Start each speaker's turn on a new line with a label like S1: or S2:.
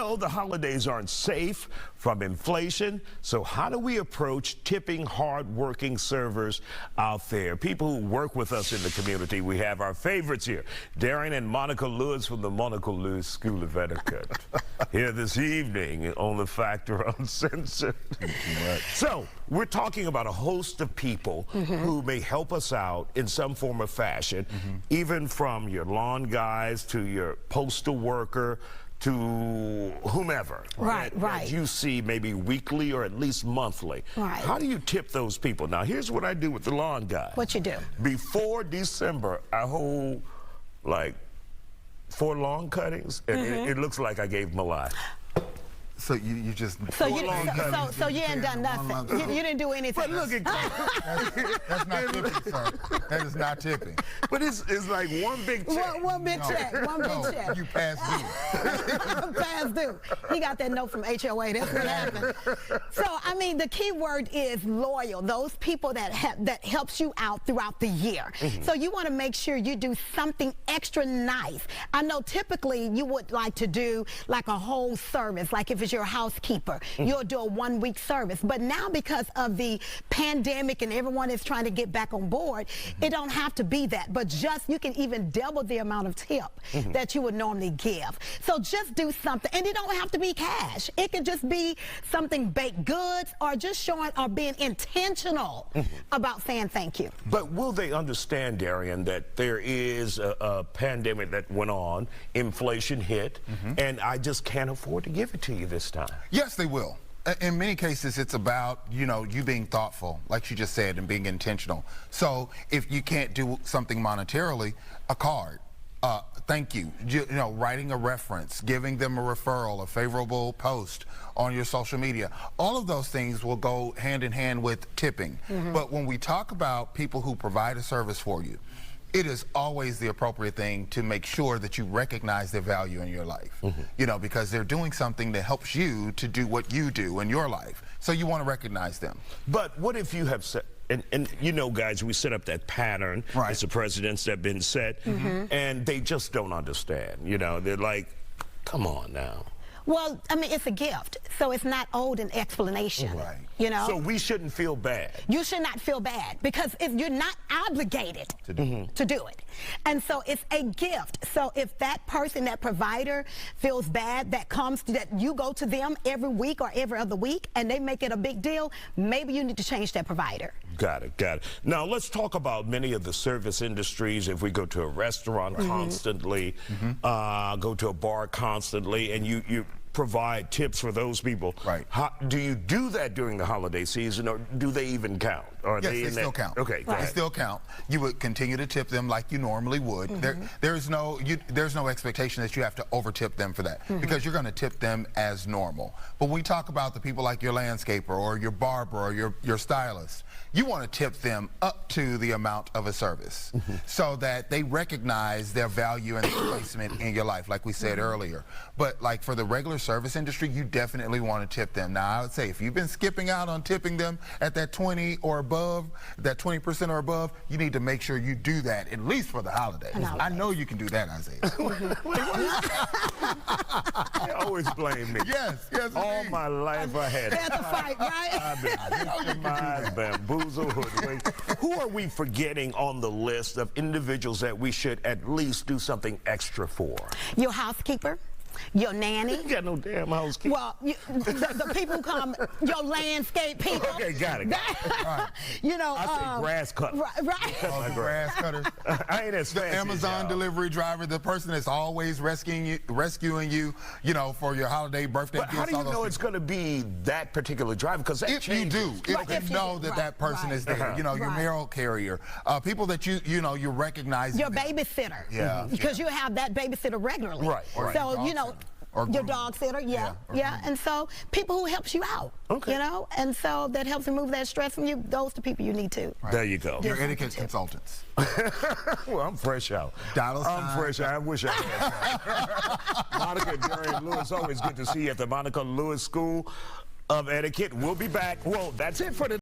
S1: know the holidays aren't safe from inflation, so how do we approach tipping hard-working servers out there? People who work with us in the community. We have our favorites here, Darian and Monica Lewis from the Monica Lewis School of Etiquette, here this evening on the Factor Uncensored. So, we're talking about a host of people who may help us out in some form or fashion, even from your lawn guys to your postal worker to whomever that you see maybe weekly or at least monthly. How do you tip those people? Now, here's what I do with the lawn guy.
S2: What you do?
S1: Before December, I hold like 4 lawn cuttings, and it looks like I gave them a lot.
S3: So you just
S2: so you ain't done nothing. You didn't do anything.
S1: But look at
S3: that's not tipping, sir. That is not tipping.
S1: But it's like one big check.
S2: One big check. One big check.
S3: You passed due.
S2: Past due. He got that note from HOA. That's what happened. So I mean, the key word is loyal. Those people that helps you out throughout the year. So you want to make sure you do something extra nice. I know typically you would like to do like a whole service, like if it's your housekeeper, you'll do a 1-week service. But now because of the pandemic and everyone is trying to get back on board, it don't have to be that, but just you can even double the amount of tip that you would normally give. So just do something, and it don't have to be cash. It could just be something baked goods or just showing or being intentional about saying thank you.
S1: But will they understand, Darian, that there is a pandemic that went on, inflation hit, and I just can't afford to give it to you this time?
S3: Yes, they will. In many cases, it's about, you being thoughtful, like you just said, and being intentional. So if you can't do something monetarily, a card, thank you, writing a reference, giving them a referral, a favorable post on your social media, all of those things will go hand in hand with tipping. But when we talk about people who provide a service for you, it is always the appropriate thing to make sure that you recognize their value in your life, because they're doing something that helps you to do what you do in your life. So you want to recognize them.
S1: But what if you have set, and guys, we set up that pattern, it's the precedents that have been set, and they just don't understand. They're like, come on now.
S2: Well, I mean, it's a gift, so it's not owed an explanation.
S1: So we shouldn't feel bad.
S2: You should not feel bad because if you're not obligated to do it. And so it's a gift. So if that person, that provider feels bad, that you go to them every week or every other week and they make it a big deal, maybe you need to change that provider.
S1: Got it. Now let's talk about many of the service industries. If we go to a restaurant constantly, go to a bar constantly, and you provide tips for those people. How, do you do that during the holiday season, or do they even count? Or
S3: yes, they still count.
S1: Okay,
S3: they still count. You would continue to tip them like you normally would. There's no expectation that you have to over tip them for that, because you're going to tip them as normal. But when we talk about the people like your landscaper or your barber or your stylist, you want to tip them up to the amount of a service so that they recognize their value and their placement in your life, like we said earlier. But like for the regular service industry, you definitely want to tip them. Now, I would say if you've been skipping out on tipping them at that 20 or above, that 20% or above, you need to make sure you do that at least for the holidays. I know you can do that, Isaiah.
S1: They always blame me.
S3: Yes,
S1: all my life I had.
S2: That's a fight, right?
S1: I've been victimized, bamboozled, hoodwinked. Who are we forgetting on the list of individuals that we should at least do something extra for?
S2: Your housekeeper. Your nanny.
S1: You got no damn housekeeper.
S2: Well, the people who come, your landscape people.
S1: Okay, got it.
S3: Right.
S1: I say grass cutter.
S3: The grass cutter.
S1: I ain't as fancy.
S3: The Amazon delivery driver, the person that's always rescuing you, for your holiday, birthday
S1: gifts.
S3: But how
S1: do you know it's going to be that particular driver? Because that changes.
S3: If you know that person is there, your mail carrier, people that you recognize.
S2: Your babysitter. Because you have that babysitter regularly. So, your dog sitter, and so people who helps you out, and so that helps remove that stress from you. Those are the people you need to.
S1: There you go.
S3: Your etiquette consultants.
S1: Well, I'm fresh out. I'm fresh out. I wish I had. Monica, Darian, Lewis, always good to see you at the Monica Lewis School of Etiquette. We'll be back. Well, that's it for today.